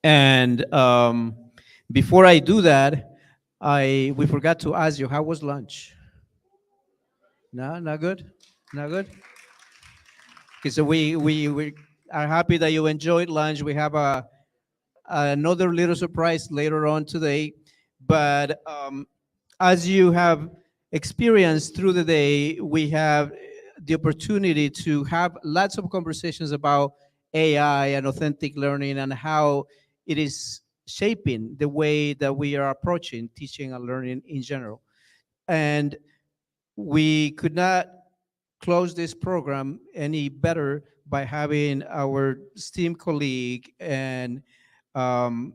And before I do that, we forgot to ask you, how was lunch? No, not good? Not good? Okay, so we are happy that you enjoyed lunch. We have another little surprise later on today. But as you have experienced through the day, we have the opportunity to have lots of conversations about AI and authentic learning and how it is shaping the way that we are approaching teaching and learning in general. And we could not close this program any better by having our esteemed colleague and um,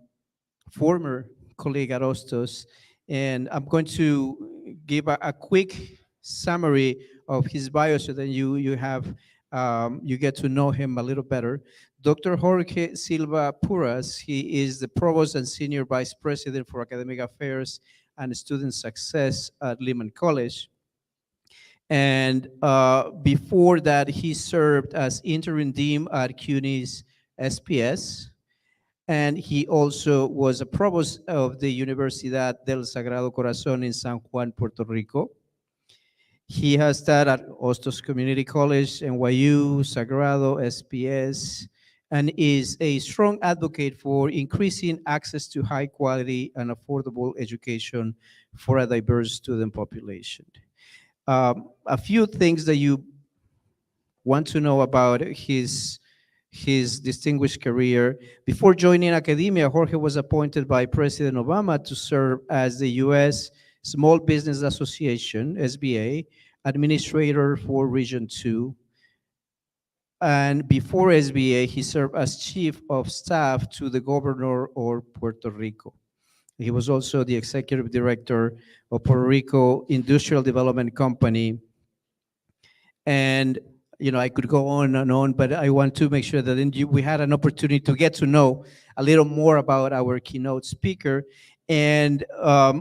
former colleague at Ostos. And I'm going to give a quick summary of his bio so that you get to know him a little better. Dr. Jorge Silva-Puras, he is the Provost and Senior Vice President for Academic Affairs and Student Success at Lehman College. And before that, he served as interim dean at CUNY's SPS. And he also was a provost of the Universidad del Sagrado Corazón in San Juan, Puerto Rico. He has taught at Hostos Community College, NYU, Sagrado, SPS, and is a strong advocate for increasing access to high quality and affordable education for a diverse student population. A few things that you want to know about his distinguished career. Before joining academia, Jorge was appointed by President Obama to serve as the U.S. Small Business Association, SBA, administrator for Region 2. And before SBA, he served as chief of staff to the governor of Puerto Rico. He was also the executive director of Puerto Rico Industrial Development Company. And I could go on and on, but I want to make sure that we had an opportunity to get to know a little more about our keynote speaker. And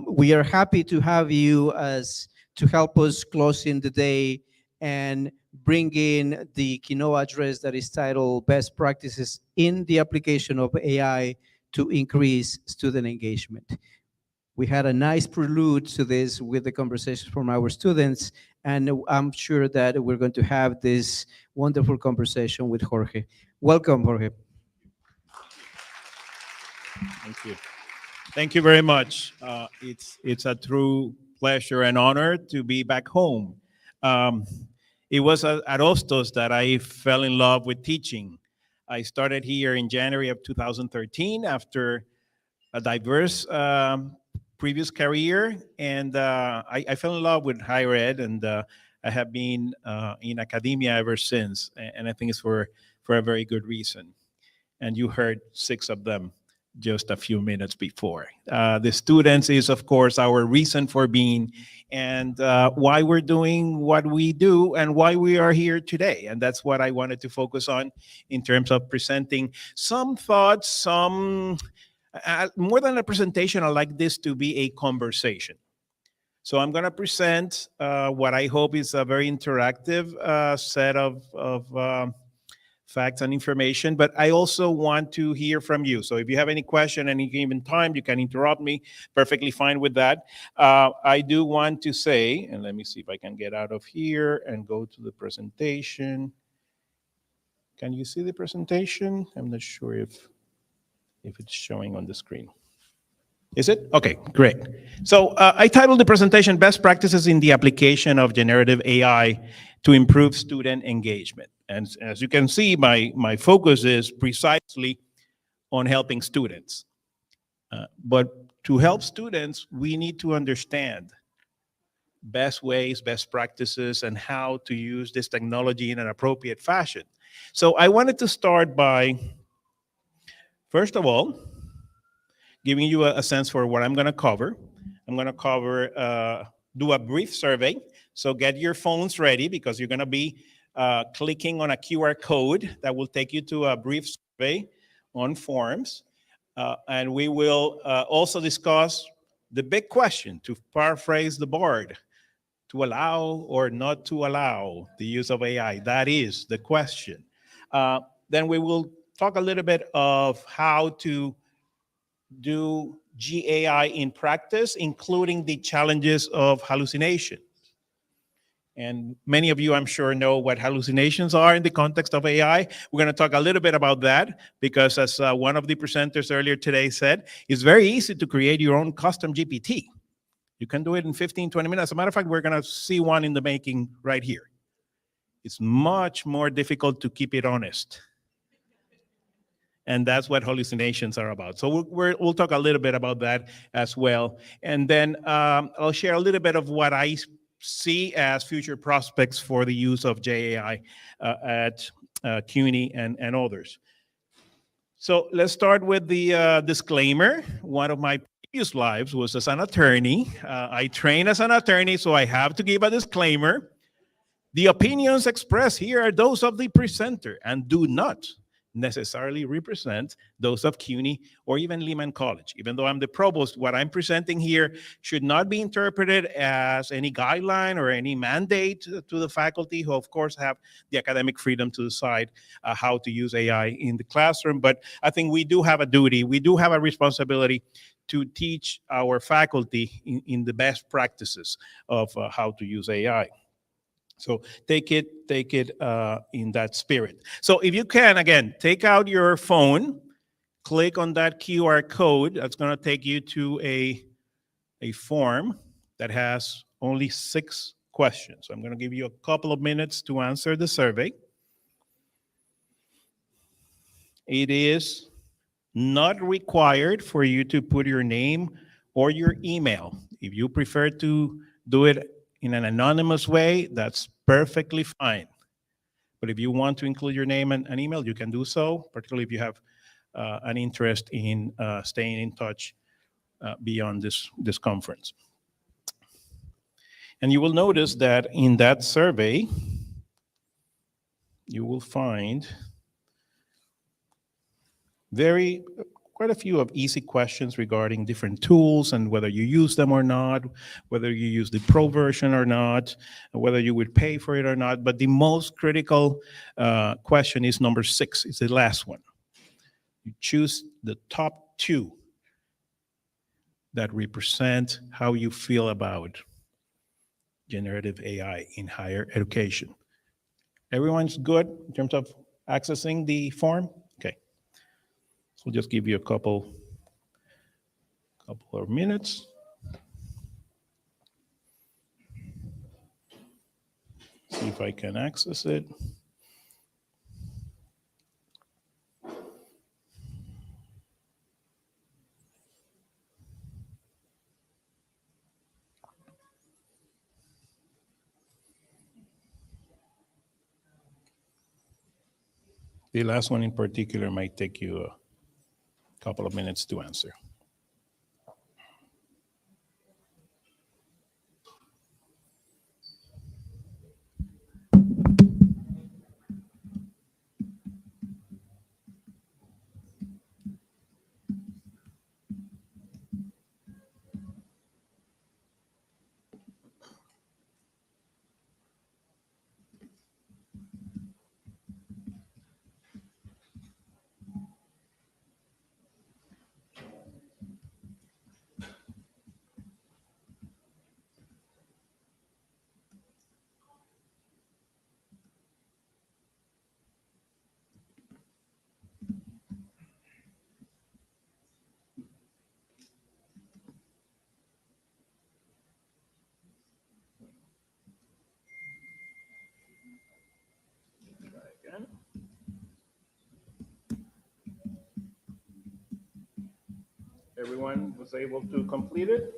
we are happy to have you to help us closing the day and bring in the keynote address that is titled Best Practices in the Application of AI to Increase Student Engagement. We had a nice prelude to this with the conversations from our students, and I'm sure that we're going to have this wonderful conversation with Jorge. Welcome, Jorge. Thank you. Thank you very much. It's a true pleasure and honor to be back home. It was at Hostos that I fell in love with teaching. I started here in January of 2013 after a diverse previous career, and I fell in love with higher ed, and I have been in academia ever since, and I think it's for a very good reason. And you heard 6 of them just a few minutes before. The students is, of course, our reason for being, and why we're doing what we do and why we are here today. And that's what I wanted to focus on in terms of presenting some thoughts, more than a presentation. I like this to be a conversation. So I'm going to present what I hope is a very interactive set of facts and information, but I also want to hear from you. So if you have any question, any given time, you can interrupt me. Perfectly fine with that. I do want to say, and let me see if I can get out of here and go to the presentation. Can you see the presentation? I'm not sure if it's showing on the screen. Is it? Okay, great. So I titled the presentation, Best Practices in the Application of Generative AI to Improve Student Engagement. And as you can see, my focus is precisely on helping students. But to help students, we need to understand best ways, best practices, and how to use this technology in an appropriate fashion. So I wanted to start by, first of all, giving you a sense for what I'm going to cover. I'm going to cover, do a brief survey. So get your phones ready because you're going to be clicking on a QR code that will take you to a brief survey on forms. And we will also discuss the big question, to paraphrase the board, to allow or not to allow the use of AI. That is the question. Then we will talk a little bit of how to do GAI in practice, including the challenges of hallucination. And many of you, I'm sure, know what hallucinations are in the context of AI. We're going to talk a little bit about that because, as one of the presenters earlier today said, it's very easy to create your own custom GPT. You can do it in 15, 20 minutes. As a matter of fact, we're going to see one in the making right here. It's much more difficult to keep it honest. And that's what hallucinations are about. So we'll talk a little bit about that as well. And then I'll share a little bit of what I see as future prospects for the use of JAI at CUNY and others. So let's start with the disclaimer. One of my previous lives was as an attorney. I trained as an attorney, so I have to give a disclaimer. The opinions expressed here are those of the presenter and do not necessarily represent those of CUNY or even Lehman College. Even though I'm the provost, what I'm presenting here should not be interpreted as any guideline or any mandate to the faculty, who of course have the academic freedom to decide how to use AI in the classroom. But I think we do have a duty, we do have a responsibility to teach our faculty in the best practices of how to use AI. So take it in that spirit. So if you can, again, take out your phone, click on that QR code. That's going to take you to a form that has only 6 questions. So I'm going to give you a couple of minutes to answer the survey. It is not required for you to put your name or your email. If you prefer to do it in an anonymous way, that's perfectly fine. But if you want to include your name and email, you can do so, particularly if you have an interest in staying in touch beyond this conference. And you will notice that in that survey, you will find quite a few of easy questions regarding different tools and whether you use them or not, whether you use the pro version or not, whether you would pay for it or not. But the most critical question is number 6. It's the last one. You choose the top 2 that represent how you feel about generative AI in higher education. Everyone's good in terms of accessing the form? Okay. So we'll just give you a couple of minutes. See if I can access it. The last one in particular might take you a couple of minutes to answer. Everyone was able to complete it?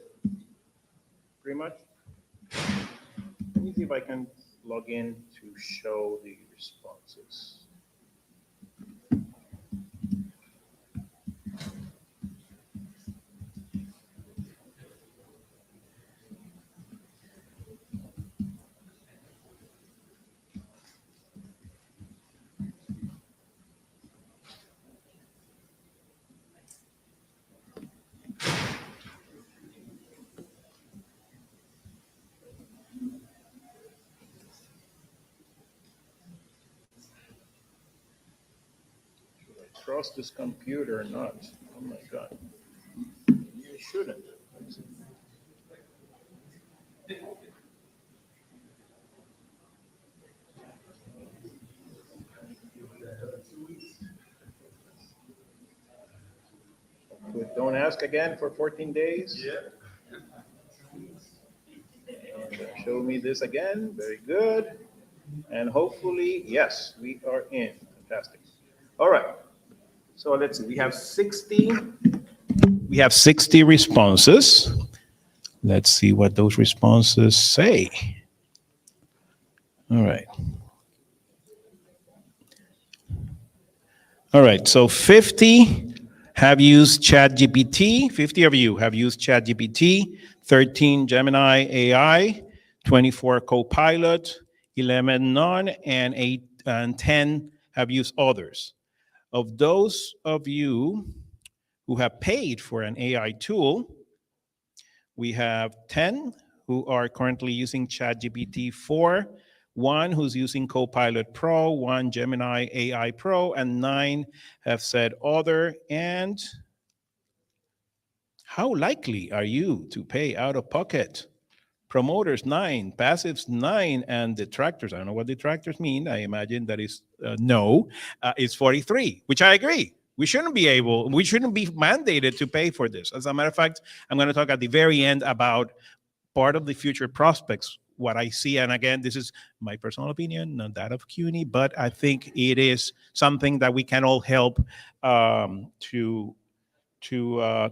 Pretty much? Let me see if I can log in to show the responses. Trust this computer or not? Oh my God. Don't ask again for 14 days. And show me this again. Very good. And hopefully, yes, we are in. Fantastic. All right. So let's see. We have 60. We have 60 responses. Let's see what those responses say. All right. All right. So 50 have used ChatGPT. 50 of you have used ChatGPT. 13 Gemini AI. 24 Copilot. 11 none, and 10 have used others. Of those of you who have paid for an AI tool, we have 10 who are currently using ChatGPT 4, 1 who's using Copilot Pro, 1 Gemini AI Pro, and 9 have said other. And how likely are you to pay out of pocket? Promoters 9, passives 9, and detractors, I don't know what detractors mean. I imagine that is no, is 43, which I agree. We shouldn't be mandated to pay for this. As a matter of fact, I'm going to talk at the very end about part of the future prospects, what I see. And again, this is my personal opinion, not that of CUNY, but I think it is something that we can all help to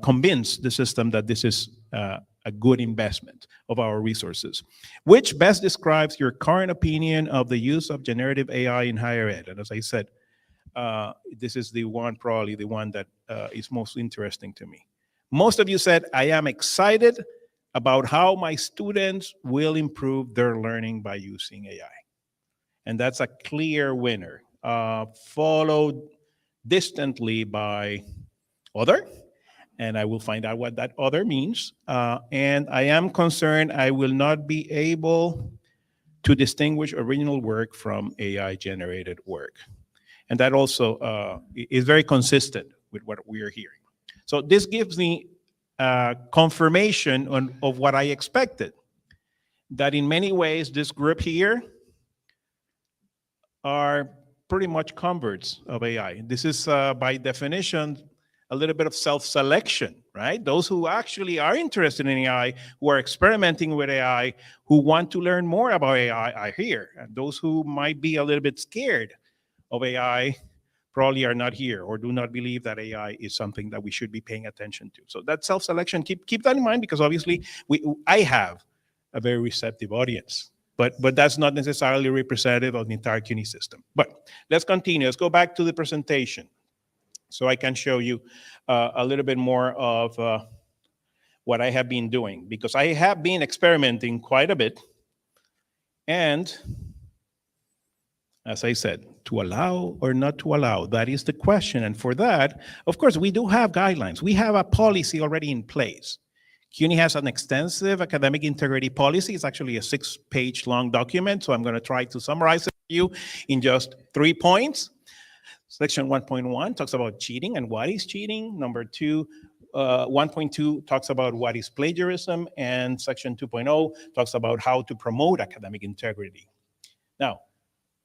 convince the system that this is a good investment of our resources. Which best describes your current opinion of the use of generative AI in higher ed? And as I said, this is probably the one that is most interesting to me. Most of you said, I am excited about how my students will improve their learning by using AI. And that's a clear winner, followed distantly by other. And I will find out what that other means. And I am concerned I will not be able to distinguish original work from AI-generated work. And that also is very consistent with what we are hearing. So this gives me confirmation of what I expected, that in many ways this group here are pretty much converts of AI. This is by definition a little bit of self-selection, right? Those who actually are interested in AI, who are experimenting with AI, who want to learn more about AI are here. And those who might be a little bit scared of AI probably are not here or do not believe that AI is something that we should be paying attention to. So that self-selection, keep that in mind, because obviously I have a very receptive audience. But that's not necessarily representative of the entire CUNY system. But let's continue. Let's go back to the presentation, so I can show you a little bit more of what I have been doing, because I have been experimenting quite a bit. And as I said, to allow or not to allow, that is the question. And for that, of course, we do have guidelines. We have a policy already in place. CUNY has an extensive academic integrity policy. It's actually a 6-page long document, so I'm going to try to summarize it for you in just 3 points. Section 1.1 talks about cheating and what is cheating. Number 2, 1.2 talks about what is plagiarism, and section 2.0 talks about how to promote academic integrity. Now,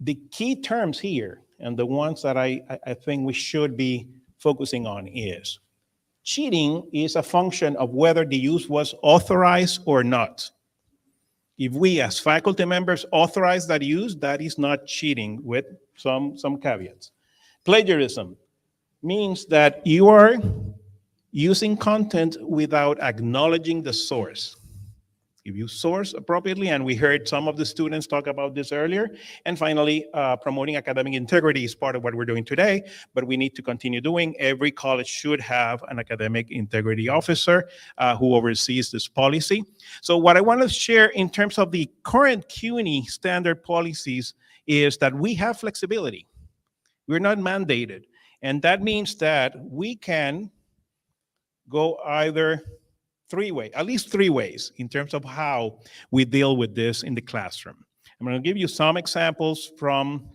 the key terms here, and the ones that I think we should be focusing on, is cheating is a function of whether the use was authorized or not. If we as faculty members authorize that use, that is not cheating, with some caveats. Plagiarism means that you are using content without acknowledging the source. If you source appropriately, and we heard some of the students talk about this earlier. And finally, promoting academic integrity is part of what we're doing today, but we need to continue doing. Every college should have an academic integrity officer who oversees this policy. So what I want to share in terms of the current CUNY standard policies is that we have flexibility. We're not mandated. And that means that we can go either at least three ways in terms of how we deal with this in the classroom. I'm going to give you some examples from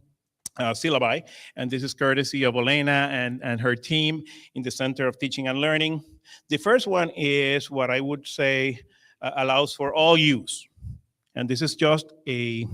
syllabi, and this is courtesy of Elena and her team in the Center of Teaching and Learning. The first one is what I would say allows for all use. And this is just a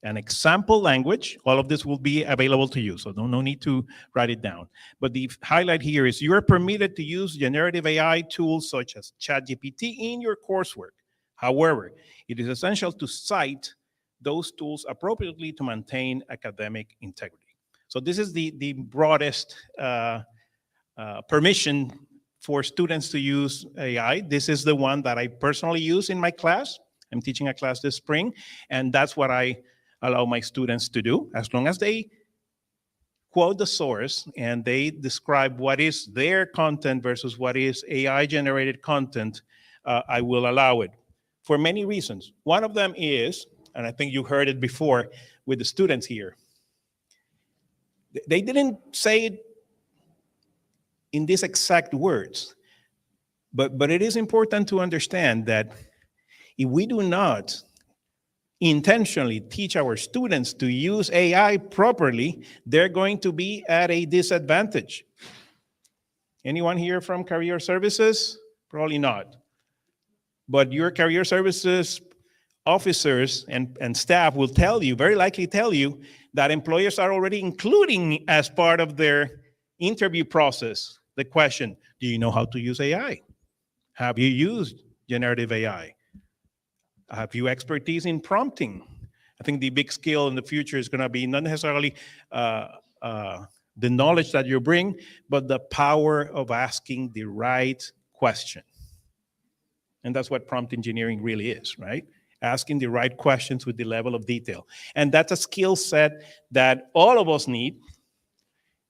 an example language. All of this will be available to you, so no need to write it down. But the highlight here is you are permitted to use generative AI tools such as ChatGPT in your coursework. However, it is essential to cite those tools appropriately to maintain academic integrity. So this is the broadest permission for students to use AI. This is the one that I personally use in my class. I'm teaching a class this spring, and that's what I allow my students to do. As long as they quote the source and they describe what is their content versus what is AI-generated content, I will allow it for many reasons. One of them is, and I think you heard it before with the students here, they didn't say it in these exact words, but it is important to understand that if we do not intentionally teach our students to use AI properly, they're going to be at a disadvantage. Anyone here from career services? Probably not. But your career services officers and staff will tell you, very likely tell you, that employers are already including as part of their interview process the question, do you know how to use AI? Have you used generative AI? Have you expertise in prompting? I think the big skill in the future is going to be not necessarily the knowledge that you bring, but the power of asking the right question. And that's what prompt engineering really is, right? Asking the right questions with the level of detail. And that's a skill set that all of us need,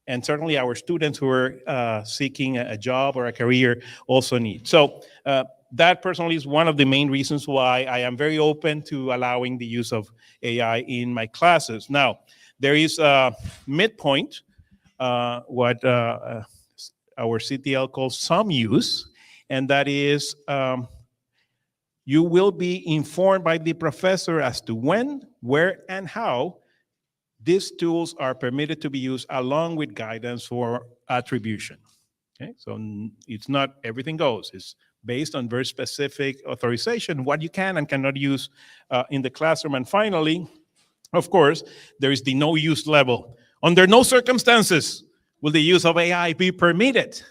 and certainly our students who are seeking a job or a career also need. So that personally is one of the main reasons why I am very open to allowing the use of AI in my classes. Now, there is a midpoint, what our CTL calls some use, and that is you will be informed by the professor as to when, where, and how these tools are permitted to be used along with guidance for attribution. Okay, so it's not everything goes. It's based on very specific authorization, what you can and cannot use in the classroom. And finally, of course, there is the no use level. Under no circumstances will the use of AI be permitted.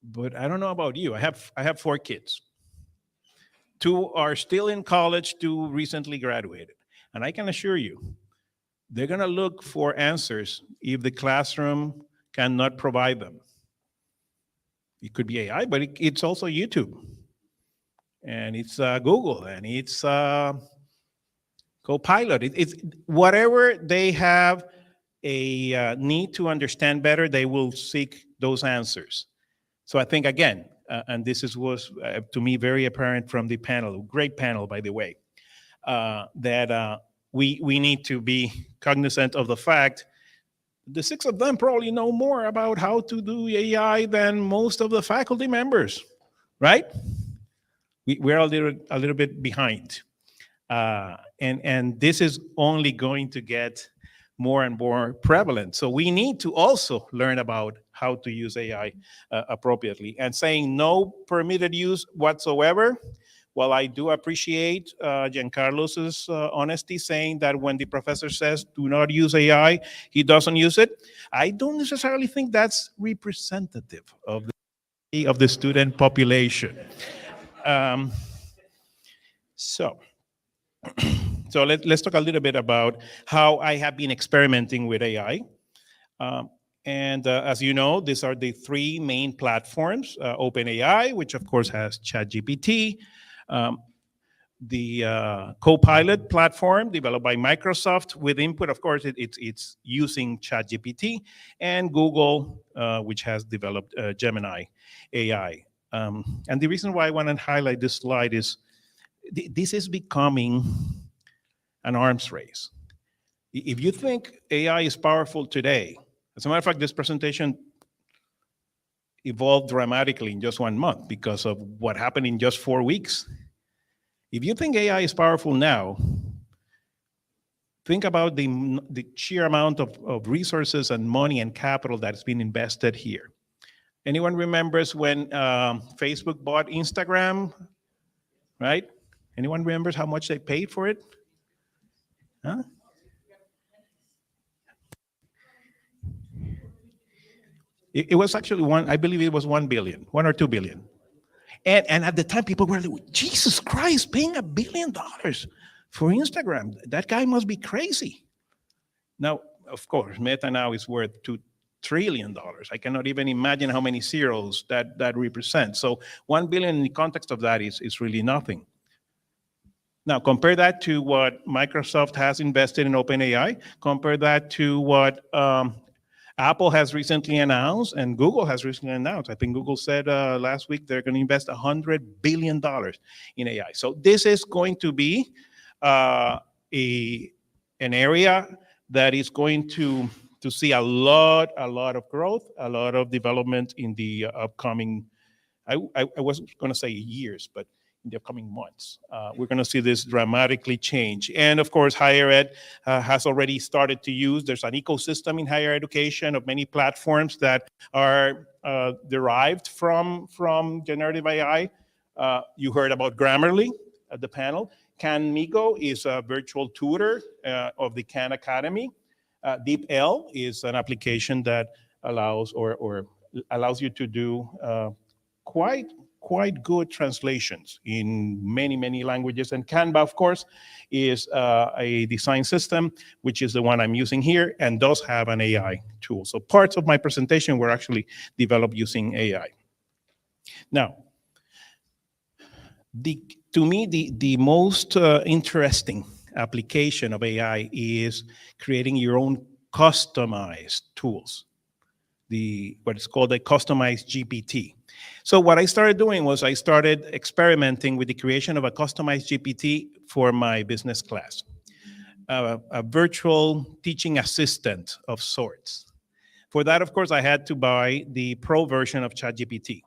But I don't know about you. I have 4 kids. 2 are still in college, 2 recently graduated. And I can assure you, they're going to look for answers if the classroom cannot provide them. It could be AI, but it's also YouTube. And it's Google, and it's Copilot. It's whatever they have a need to understand better, they will seek those answers. So I think, again, and this was to me very apparent from the panel, great panel, by the way, that we need to be cognizant of the fact the 6 of them probably know more about how to do AI than most of the faculty members, right? We're a little bit behind. And this is only going to get more and more prevalent. So we need to also learn about how to use AI appropriately. And saying no permitted use whatsoever, well, I do appreciate Giancarlos's honesty, saying that when the professor says do not use AI, he doesn't use it. I don't necessarily think that's representative of the student population. So let's talk a little bit about how I have been experimenting with AI. And as you know, these are the 3 main platforms, OpenAI, which of course has ChatGPT, the Copilot platform developed by Microsoft with input, of course, it's using ChatGPT, and Google, which has developed Gemini AI. And the reason why I want to highlight this slide is this is becoming an arms race. If you think AI is powerful today, as a matter of fact, this presentation evolved dramatically in just 1 month because of what happened in just 4 weeks. If you think AI is powerful now, think about the sheer amount of resources and money and capital that's been invested here. Anyone remembers when Facebook bought Instagram, right? Anyone remembers how much they paid for it? Huh? It was actually I believe it was 1 billion, 1 or 2 billion. And at the time, people were like, Jesus Christ, paying $1 billion for Instagram. That guy must be crazy. Now, of course, Meta now is worth $2 trillion. I cannot even imagine how many zeros that represents. So 1 billion in the context of that is really nothing. Now, compare that to what Microsoft has invested in OpenAI. Compare that to what Apple has recently announced and Google has recently announced. I think Google said last week they're going to invest $100 billion in AI. So this is going to be an area that is going to see a lot of growth, a lot of development in the upcoming, I was going to say years, but in the upcoming months. We're going to see this dramatically change. And of course, higher ed has already started to use, there's an ecosystem in higher education of many platforms that are derived from generative AI. You heard about Grammarly at the panel. CanMigo is a virtual tutor of the Khan Academy. DeepL is an application that allows allows you to do quite good translations in many languages. And Canva, of course, is a design system, which is the one I'm using here, and does have an AI tool. So parts of my presentation were actually developed using AI. Now, to me, the most interesting application of AI is creating your own customized tools, what is called a customized GPT. So what I started doing was I started experimenting with the creation of a customized GPT for my business class, a virtual teaching assistant of sorts. For that, of course, I had to buy the pro version of ChatGPT.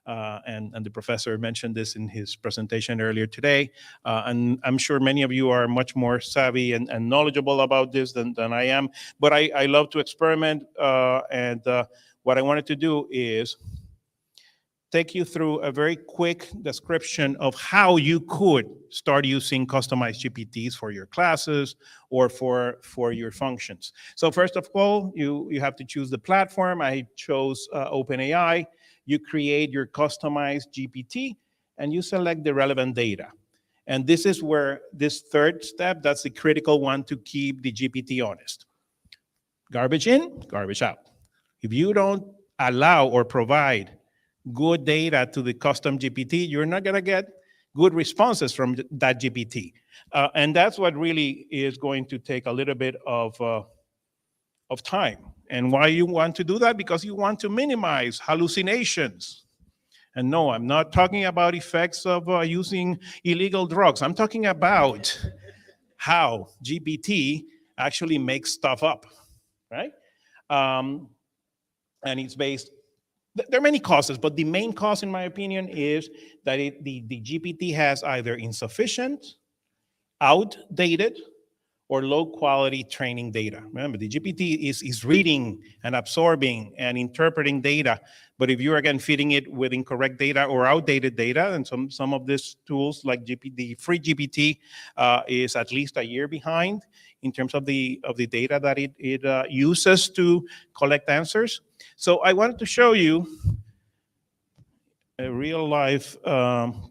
And the professor mentioned this in his presentation earlier today. And I'm sure many of you are much more savvy and knowledgeable about this than I am. But I love to experiment. And what I wanted to do is take you through a very quick description of how you could start using customized GPTs for your classes or for your functions. So first of all, you have to choose the platform. I chose OpenAI. You create your customized GPT, and you select the relevant data. And this is where this third step, that's the critical one to keep the GPT honest. Garbage in, garbage out. If you don't allow or provide good data to the custom GPT, you're not going to get good responses from that GPT. And that's what really is going to take a little bit of time. And why you want to do that? Because you want to minimize hallucinations. And no, I'm not talking about effects of using illegal drugs. I'm talking about how GPT actually makes stuff up, right? And it's based, there are many causes, but the main cause, in my opinion, is that the GPT has either insufficient, outdated, or low quality training data. Remember, the GPT is reading and absorbing and interpreting data, but if you're again feeding it with incorrect data or outdated data, and some of these tools like the free GPT is at least a year behind in terms of the data that it uses to collect answers. So I wanted to show you a real life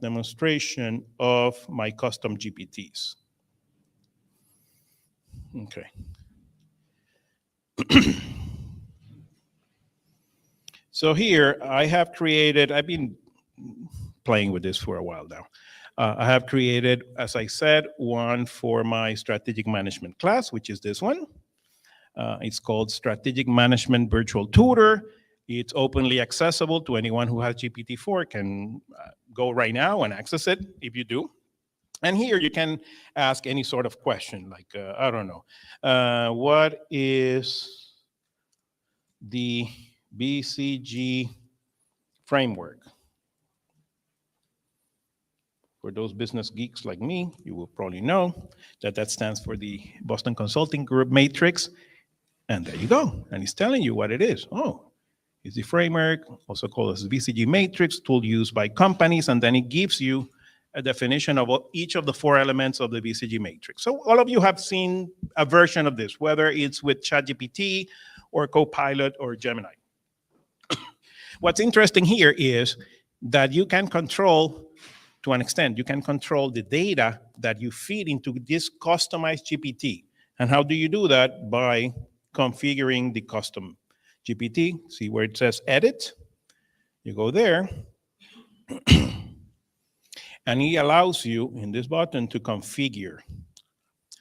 demonstration of my custom GPTs. Okay. So here I have created, I've been playing with this for a while now. I have created, as I said, one for my strategic management class, which is this one. It's called Strategic Management Virtual Tutor. It's openly accessible to anyone who has GPT-4 can go right now and access it if you do. And here you can ask any sort of question, like, I don't know, what is the BCG framework? For those business geeks like me, you will probably know that stands for the Boston Consulting Group Matrix. And there you go. And it's telling you what it is. Oh, it's the framework, also called as BCG Matrix, tool used by companies. And then it gives you a definition of each of the 4 elements of the BCG matrix. So all of you have seen a version of this, whether it's with ChatGPT or Copilot or Gemini. What's interesting here is that you can control, to an extent, you can control the data that you feed into this customized GPT. And how do you do that? By configuring the custom GPT. See where it says edit? You go there, and it allows you in this button to configure.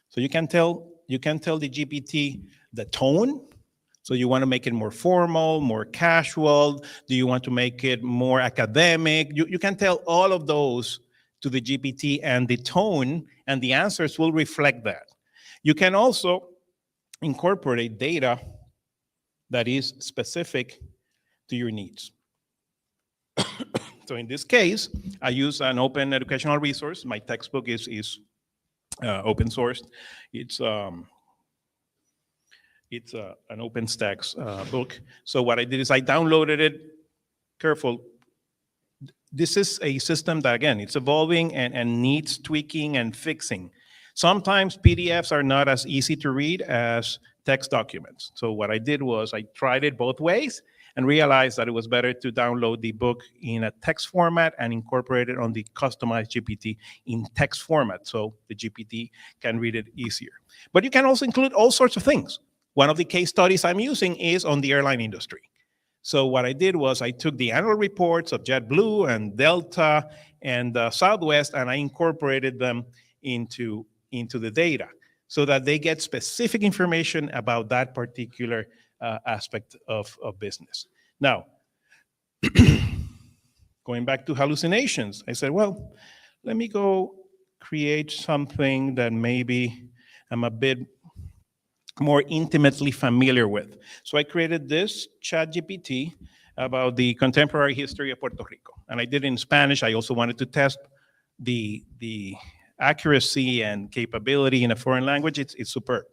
So you can tell the GPT the tone. So you want to make it more formal, more casual? Do you want to make it more academic? You can tell all of those to the GPT, and the tone and the answers will reflect that. You can also incorporate data that is specific to your needs. So in this case, I use an open educational resource. My textbook is open sourced. It's an OpenStax book. So what I did is I downloaded it. Careful. This is a system that, again, it's evolving and needs tweaking and fixing. Sometimes PDFs are not as easy to read as text documents. So what I did was I tried it both ways and realized that it was better to download the book in a text format and incorporate it on the customized GPT in text format so the GPT can read it easier. But you can also include all sorts of things. One of the case studies I'm using is on the airline industry. So what I did was I took the annual reports of JetBlue and Delta and Southwest, and I incorporated them into the data so that they get specific information about that particular aspect of business. Now, going back to hallucinations, I said, well, let me go create something that maybe I'm a bit more intimately familiar with. So I created this ChatGPT about the contemporary history of Puerto Rico. And I did it in Spanish. I also wanted to test the accuracy and capability in a foreign language. It's superb.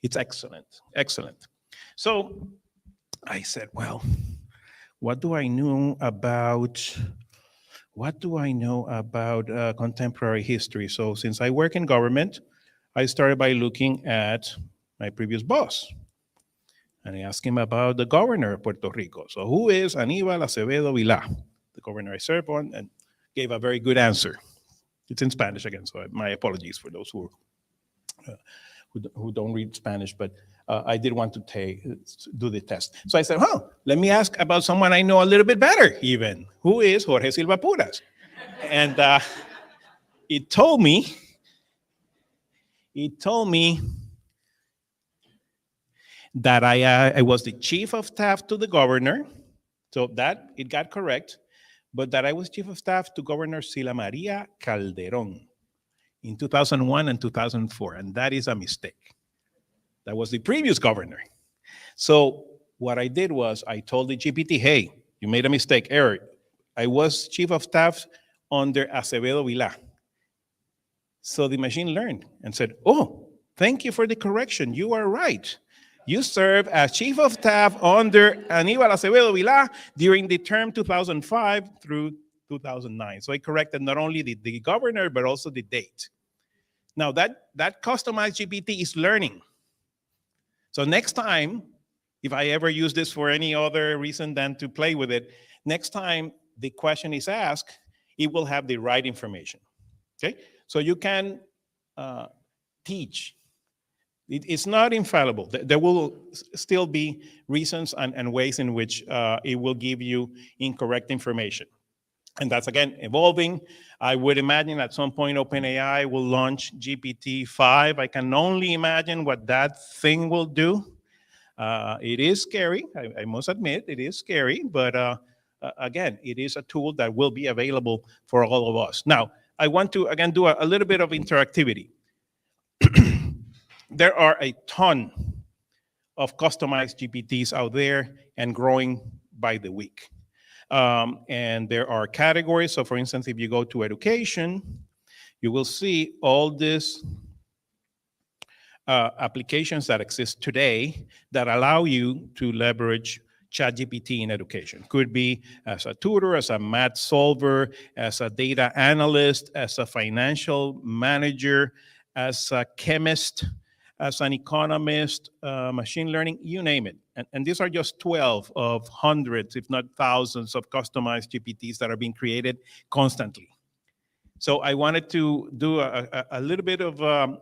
It's excellent, excellent. So I said, well, what do I know about contemporary history? So since I work in government, I started by looking at my previous boss. And I asked him about the governor of Puerto Rico. So who is Aníbal Acevedo Vilá? The governor I served on, and gave a very good answer. It's in Spanish again, so my apologies for those who don't read Spanish, but I did want to do the test. So I said, let me ask about someone I know a little bit better even. Who is Jorge Silva-Puras? And it told me that I was the chief of staff to the governor, so that it got correct, but that I was chief of staff to Governor Sila Maria Calderón in 2001 and 2004, and that is a mistake. That was the previous governor. So what I did was I told the GPT, hey, you made a mistake, error. I was chief of staff under Acevedo Vilá. So the machine learned and said, oh, thank you for the correction. You are right. You served as chief of staff under Aníbal Acevedo Vilá during the term 2005 through 2009. So I corrected not only the governor, but also the date. Now that customized GPT is learning. So next time, if I ever use this for any other reason than to play with it, next time the question is asked, it will have the right information, okay? So you can teach. It's not infallible. There will still be reasons and ways in which it will give you incorrect information. And that's, again, evolving. I would imagine at some point OpenAI will launch GPT-5. I can only imagine what that thing will do. It is scary. I must admit, it is scary. But again, it is a tool that will be available for all of us. Now, I want to, again, do a little bit of interactivity. There are a ton of customized GPTs out there and growing by the week. And there are categories. So for instance, if you go to education, you will see all these applications that exist today that allow you to leverage ChatGPT in education. Could be as a tutor, as a math solver, as a data analyst, as a financial manager, as a chemist, as an economist, machine learning, you name it. And these are just 12 of hundreds, if not thousands, of customized GPTs that are being created constantly. So I wanted to do a little bit of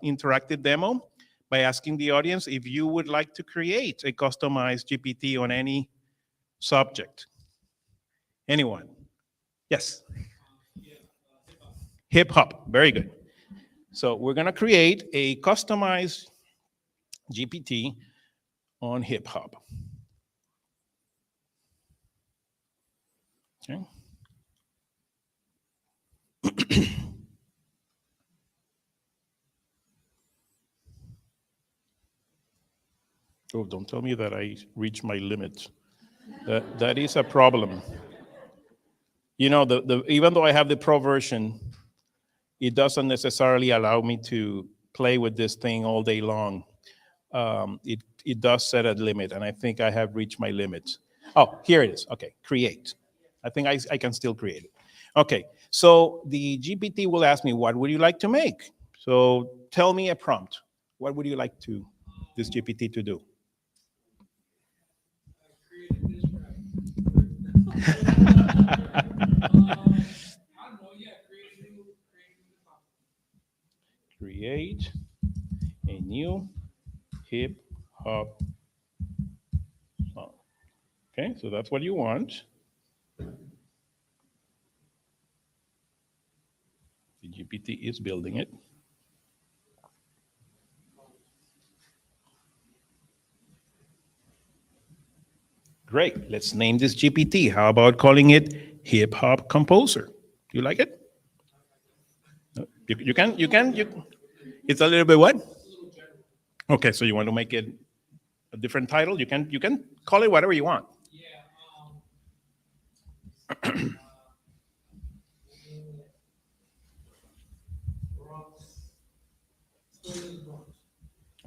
interactive demo by asking the audience if you would like to create a customized GPT on any subject. Anyone? Yes. Hip hop. Very good. So we're going to create a customized GPT on hip hop. Okay. Oh, don't tell me that I reached my limit. That is a problem. You know, even though I have the pro version, it doesn't necessarily allow me to play with this thing all day long. It does set a limit, and I think I have reached my limit. Oh, here it is. Okay, create. I think I can still create it. Okay, so the GPT will ask me, what would you like to make? So tell me a prompt. What would you like this GPT to do? Create a new hip hop song. Okay, so that's what you want. The GPT is building it. Great, let's name this GPT. How about calling it Hip Hop Composer? You like it? You can. It's a little bit what? Okay, so you want to make it a different title? You can call it whatever you want.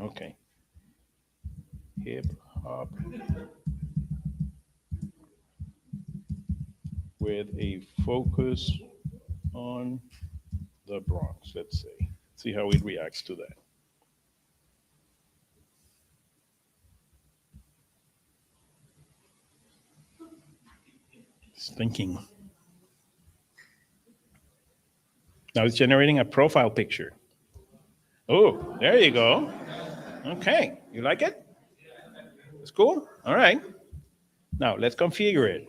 Okay. Hip hop with a focus on the Bronx, let's say. See how it reacts to that. It's thinking. Now it's generating a profile picture. Oh, there you go. Okay, you like it? It's cool? All right. Now let's configure it.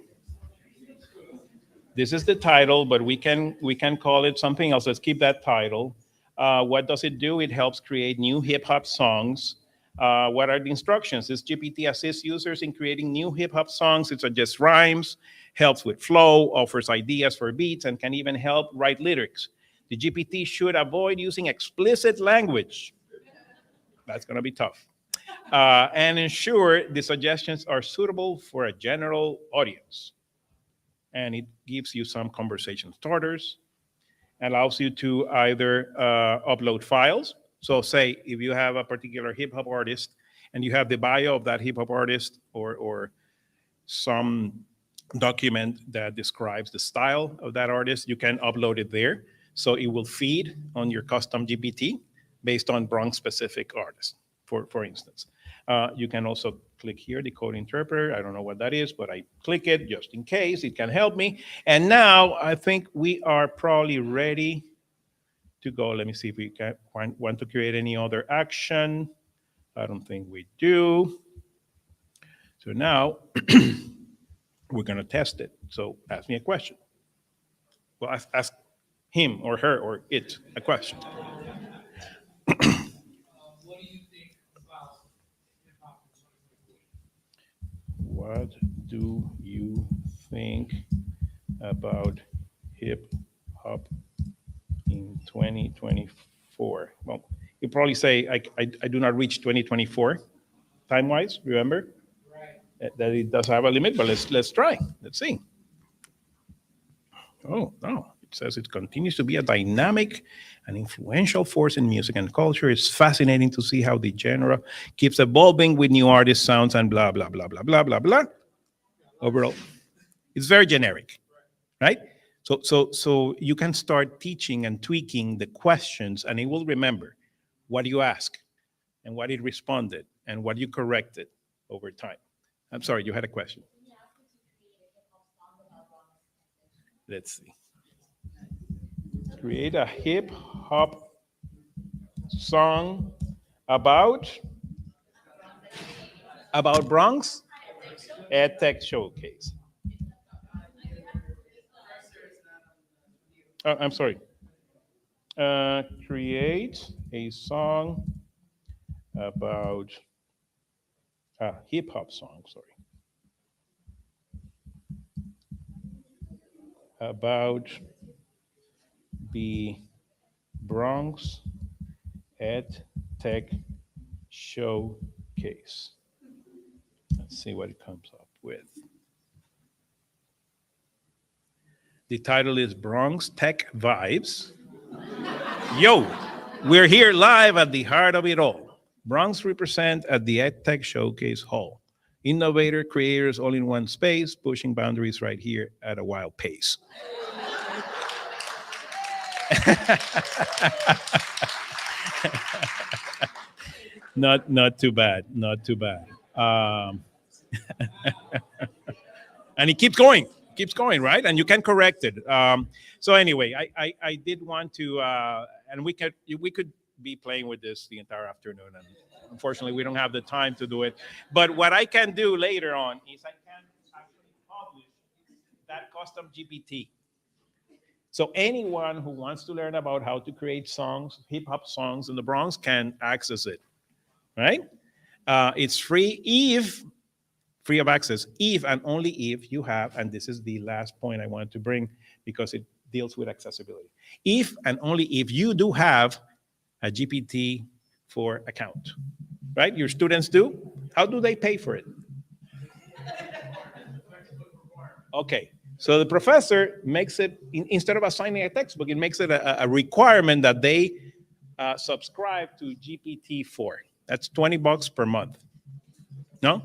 This is the title, but we can call it something else. Let's keep that title. What does it do? It helps create new hip hop songs. What are the instructions? This GPT assists users in creating new hip hop songs. It suggests rhymes, helps with flow, offers ideas for beats, and can even help write lyrics. The GPT should avoid using explicit language. That's going to be tough. And ensure the suggestions are suitable for a general audience. And it gives you some conversation starters, allows you to either upload files. So say if you have a particular hip hop artist and you have the bio of that hip hop artist or some document that describes the style of that artist, you can upload it there. So it will feed on your custom GPT based on Bronx specific artists, for instance. You can also click here, the code interpreter. I don't know what that is, but I click it just in case it can help me. And now I think we are probably ready to go. Let me see if we can want to create any other action. I don't think we do. So now we're going to test it. So ask me a question. Well, ask him or her or it a question. What do you think about hip hop in 2024? What do you think about hip hop in 2024? Well, you probably say I do not reach 2024 time-wise, remember? Right. That it does have a limit, but let's try. Let's see. Oh, no. It says it continues to be a dynamic and influential force in music and culture. It's fascinating to see how the genre keeps evolving with new artists, sounds, and blah, blah, blah, blah, blah, blah, blah. overall. It's very generic, right? So you can start teaching and tweaking the questions, and it will remember what you asked and what it responded and what you corrected over time. I'm sorry, you had a question. Let's see. Create a hip hop song about Bronx EdTech Showcase. Oh, I'm sorry. Create a song about a hip hop song, sorry. About the Bronx EdTech Showcase. Let's see what it comes up with. The title is Bronx Tech Vibes. Yo, we're here live at the heart of it all. Bronx represent at the EdTech Showcase Hall. Innovator creators all in one space, pushing boundaries right here at a wild pace. Not too bad, not too bad. And it keeps going, right? And you can correct it. So anyway, I did want to, and we could be playing with this the entire afternoon, and unfortunately we don't have the time to do it. But what I can do later on is I can actually publish that custom GPT. So anyone who wants to learn about how to create songs, hip hop songs in the Bronx can access it, right? It's free of access, if and only if you have, and this is the last point I want to bring because it deals with accessibility. If and only if you do have a GPT-4 account, right? Your students do. How do they pay for it? Okay, so the professor makes it, instead of assigning a textbook, it makes it a requirement that they subscribe to GPT-4. That's $20 per month, no?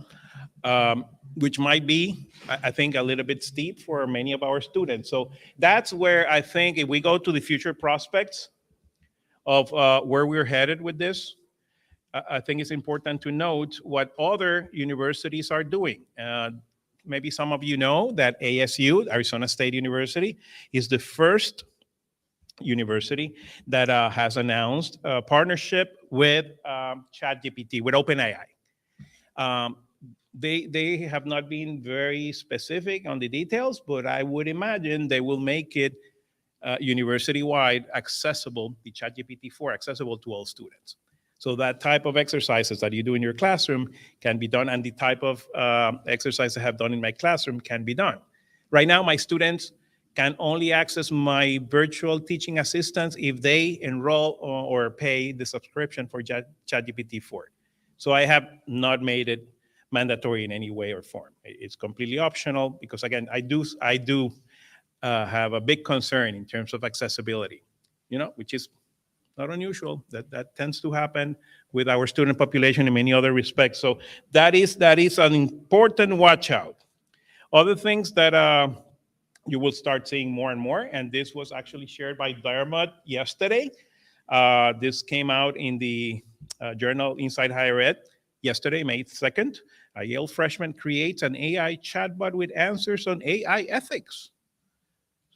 Which might be, I think, a little bit steep for many of our students. So that's where I think if we go to the future prospects of where we're headed with this, I think it's important to note what other universities are doing. Maybe some of you know that ASU, Arizona State University, is the first university that has announced a partnership with ChatGPT, with OpenAI. They have not been very specific on the details, but I would imagine they will make it university-wide accessible, the ChatGPT-4 accessible to all students. So that type of exercises that you do in your classroom can be done, and the type of exercise I have done in my classroom can be done. Right now, my students can only access my virtual teaching assistants if they enroll or pay the subscription for ChatGPT-4. So I have not made it mandatory in any way or form. It's completely optional because, again, I do have a big concern in terms of accessibility, which is not unusual. That tends to happen with our student population in many other respects. So that is an important watch out. Other things that you will start seeing more and more, and this was actually shared by Dermot yesterday. This came out in the journal Inside Higher Ed yesterday, May 2nd. A Yale freshman creates an AI chatbot with answers on AI ethics.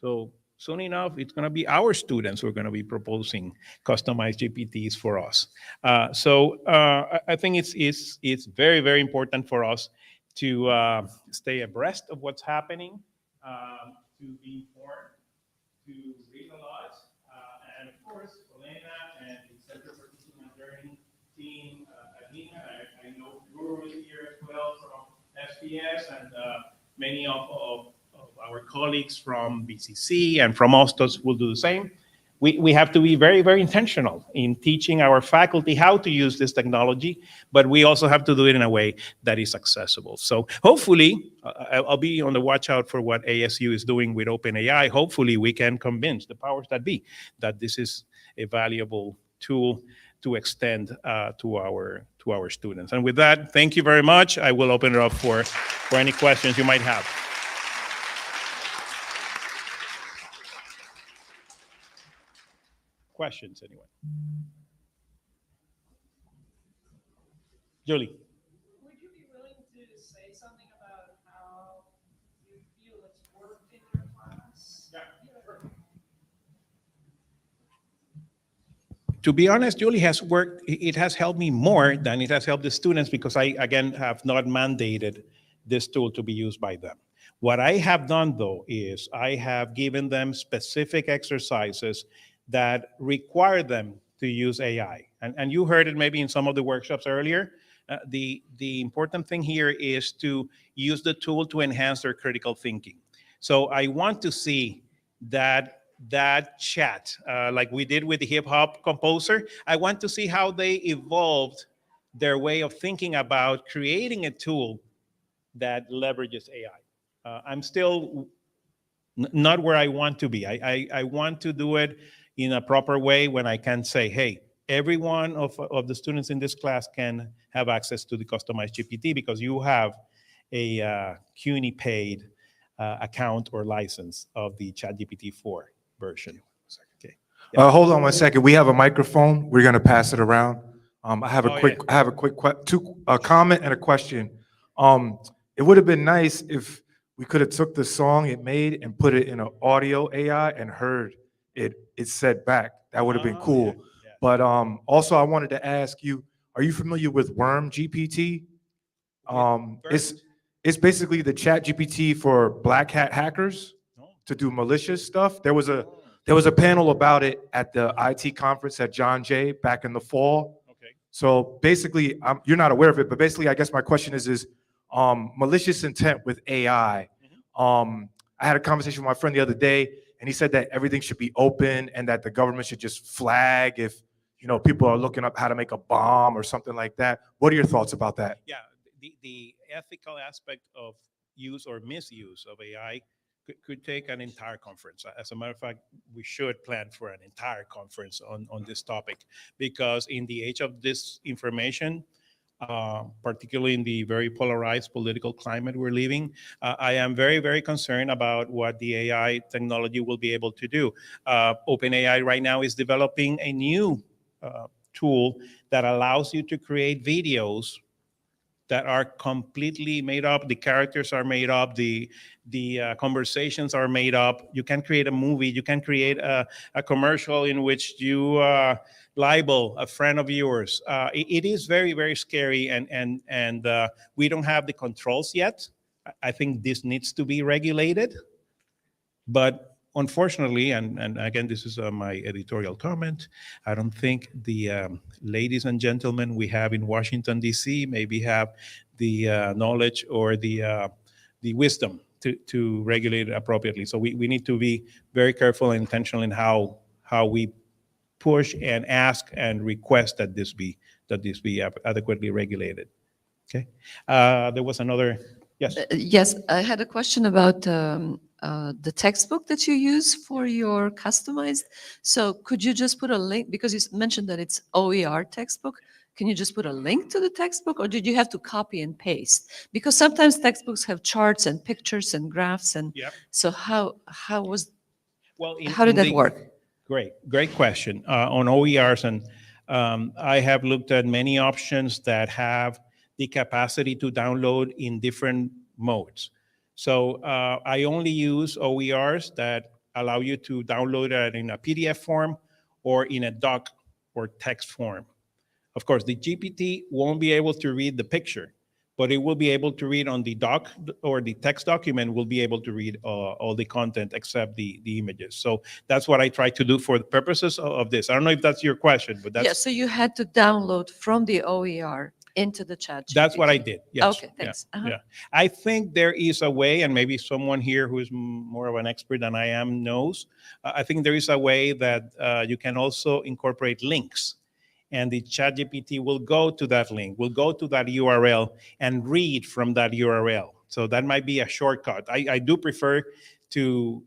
So soon enough, it's going to be our students who are going to be proposing customized GPTs for us. So I think it's very, very important for us to stay abreast of what's happening, to be informed, to read a lot, and of course, Elena and the Center for Teaching and Learning team at Lehman. I know Guru is here as well from SPS, and many of our colleagues from BCC and from Ostos will do the same. We have to be very, very intentional in teaching our faculty how to use this technology, but we also have to do it in a way that is accessible. So hopefully, I'll be on the watch out for what ASU is doing with OpenAI. Hopefully, we can convince the powers that be that this is a valuable tool to extend to our students. And with that, thank you very much. I will open it up for for any questions you might have. Questions, anyone? Julie? Would you be willing to say something about how you feel it's worked in your class? To be honest, Julie has worked, it has helped me more than it has helped the students because I, again, have not mandated this tool to be used by them. What I have done, though, is I have given them specific exercises that require them to use AI. And you heard it maybe in some of the workshops earlier. The important thing here is to use the tool to enhance their critical thinking. So I want to see that chat, like we did with the hip hop composer, I want to see how they evolved their way of thinking about creating a tool that leverages AI. I'm still not where I want to be. I want to do it in a proper way when I can say, hey, every one of the students in this class can have access to the customized GPT because you have a CUNY paid account or license of the ChatGPT 4 version. Okay. Hold on one second. We have a microphone. We're going to pass it around. I have a quick comment and a question. It would have been nice if we could have took the song it made and put it in an audio AI and heard it said back. That would have been cool. Yeah. But also, I wanted to ask you: are you familiar with Worm GPT? It's basically the Chat GPT for black hat hackers to do malicious stuff. There was a panel about it at the IT conference at John Jay back in the fall. Okay. So basically, you're not aware of it, but basically, I guess my question is malicious intent with AI. I had a conversation with my friend the other day, and he said that everything should be open and that the government should just flag if people are looking up how to make a bomb or something like that. What are your thoughts about that? Yeah, the ethical aspect of use or misuse of AI could take an entire conference. As a matter of fact, we should plan for an entire conference on this topic because in the age of disinformation, particularly in the very polarized political climate we're living, I am very, very concerned about what the AI technology will be able to do. OpenAI right now is developing a new tool that allows you to create videos that are completely made up. The characters are made up. The conversations are made up. You can create a movie. You can create a commercial in which you libel a friend of yours. It is very, very scary, and we don't have the controls yet. I think this needs to be regulated, but unfortunately, and again, this is my editorial comment, I don't think the ladies and gentlemen we have in Washington, D.C. maybe have the knowledge or the wisdom to regulate it appropriately. So we need to be very careful and intentional in how we push and ask and request that this be adequately regulated. Okay. There was another, yes. Yes, I had a question about the textbook that you use for your customized. So could you just put a link, because you mentioned that it's OER textbook. Can you just put a link to the textbook, or did you have to copy and paste? Because sometimes textbooks have charts and pictures and graphs, and Yep. so how How did that work? Great question on OERs, and I have looked at many options that have the capacity to download in different modes. So I only use OERs that allow you to download it in a PDF form or in a doc or text form. Of course, the GPT won't be able to read the picture, but it will be able to read on the doc, or the text document will be able to read all the content except the images. So that's what I try to do for the purposes of this. I don't know if that's your question, but that's... Yeah, so you had to download from the OER into the chat. That's what I did. Yes. Okay, thanks. Uh-huh. Yeah. I think there is a way, and maybe someone here who is more of an expert than I am knows. I think there is a way that you can also incorporate links, and the ChatGPT will go to that link, will go to that URL and read from that URL. So that might be a shortcut. I do prefer to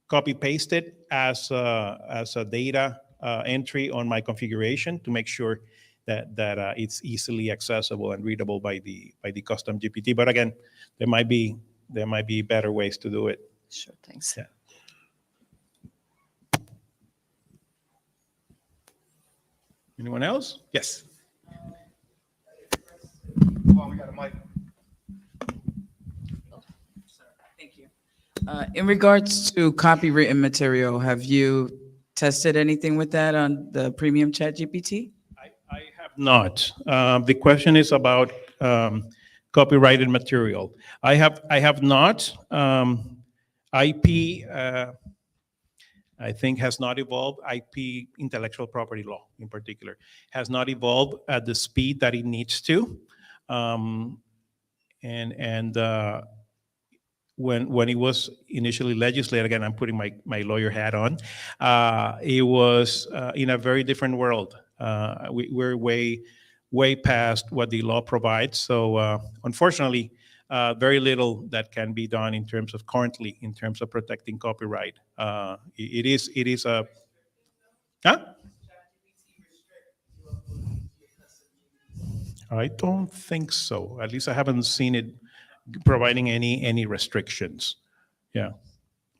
copy paste it as a data entry on my configuration to make sure that it's easily accessible and readable by the custom GPT. But again, there might be better ways to do it. Sure, thanks. Yeah. Anyone else? Yes. We got a mic. Thank you. In regards to copywritten material, have you tested anything with that on the premium chat GPT? I have not. The question is about copyrighted material. I have not. IP, I think, has not evolved. IP, intellectual property law in particular, has not evolved at the speed that it needs to. When it was initially legislated, again, I'm putting my lawyer hat on, it was in a very different world. We're way past what the law provides. So unfortunately, very little that can be done in terms of protecting copyright. It is a, huh? I don't think so. At least I haven't seen it providing any restrictions. Yeah.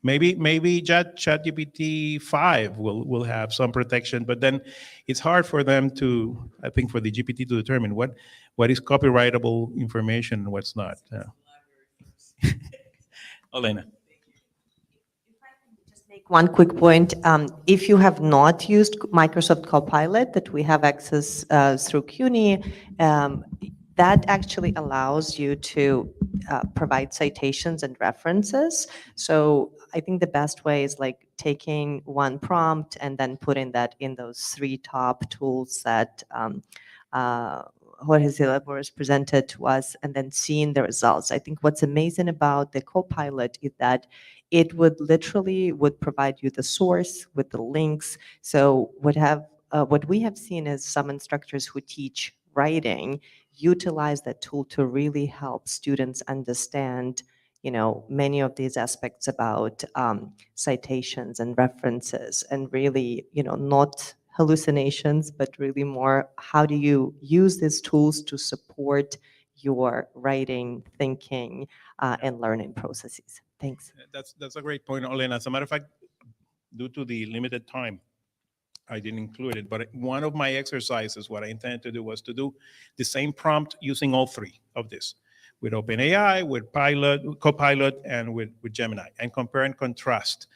Maybe ChatGPT 5 will have some protection, but then it's hard for them to, I think, for the GPT to determine what is copyrightable information and what's not. Yeah. Elena. Just make one quick point. If you have not used Microsoft Copilot that we have access through CUNY, that actually allows you to provide citations and references. So I think the best way is like taking one prompt and then putting that in those 3 top tools that Jorge Silva-Puras presented to us, and then seeing the results. I think what's amazing about the Copilot is that it would provide you the source with the links. So what we have seen is some instructors who teach writing utilize that tool to really help students understand, many of these aspects about citations and references, and really, not hallucinations, but really more how do you use these tools to support your writing, thinking, and learning processes. Thanks. That's a great point, Elena. As a matter of fact, due to the limited time, I didn't include it, but one of my exercises, what I intended to do was to do the same prompt using all 3 of this, with OpenAI, with Copilot, and with Gemini, and compare and contrast.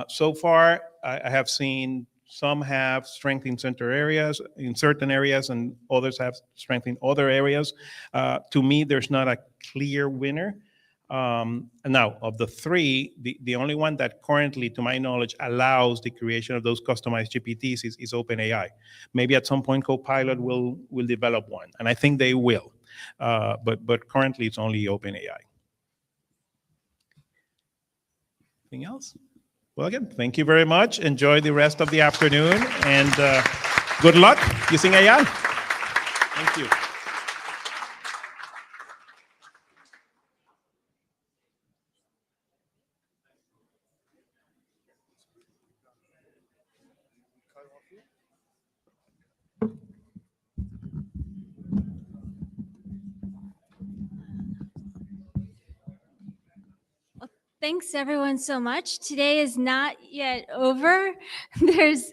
So far, I have seen some have strength in certain areas, and others have strength in other areas. To me, there's not a clear winner. Now, of the 3, the only one that currently, to my knowledge, allows the creation of those customized GPTs is OpenAI. Maybe at some point, Copilot will develop one, and I think they will. But currently, it's only OpenAI. Anything else? Well, again, thank you very much. Enjoy the rest of the afternoon, and good luck using AI. Thank you. Thanks everyone so much. Today is not yet over. There's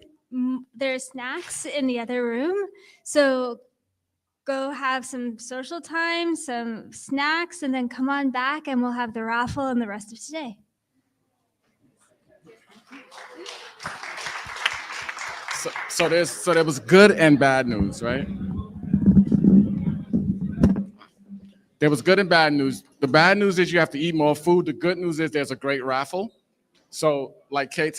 snacks in the other room. So go have some social time, some snacks, and then come on back and we'll have the raffle and the rest of today. So there was good and bad news, right? There was good and bad news. The bad news is you have to eat more food. The good news is there's a great raffle. So like Kate said,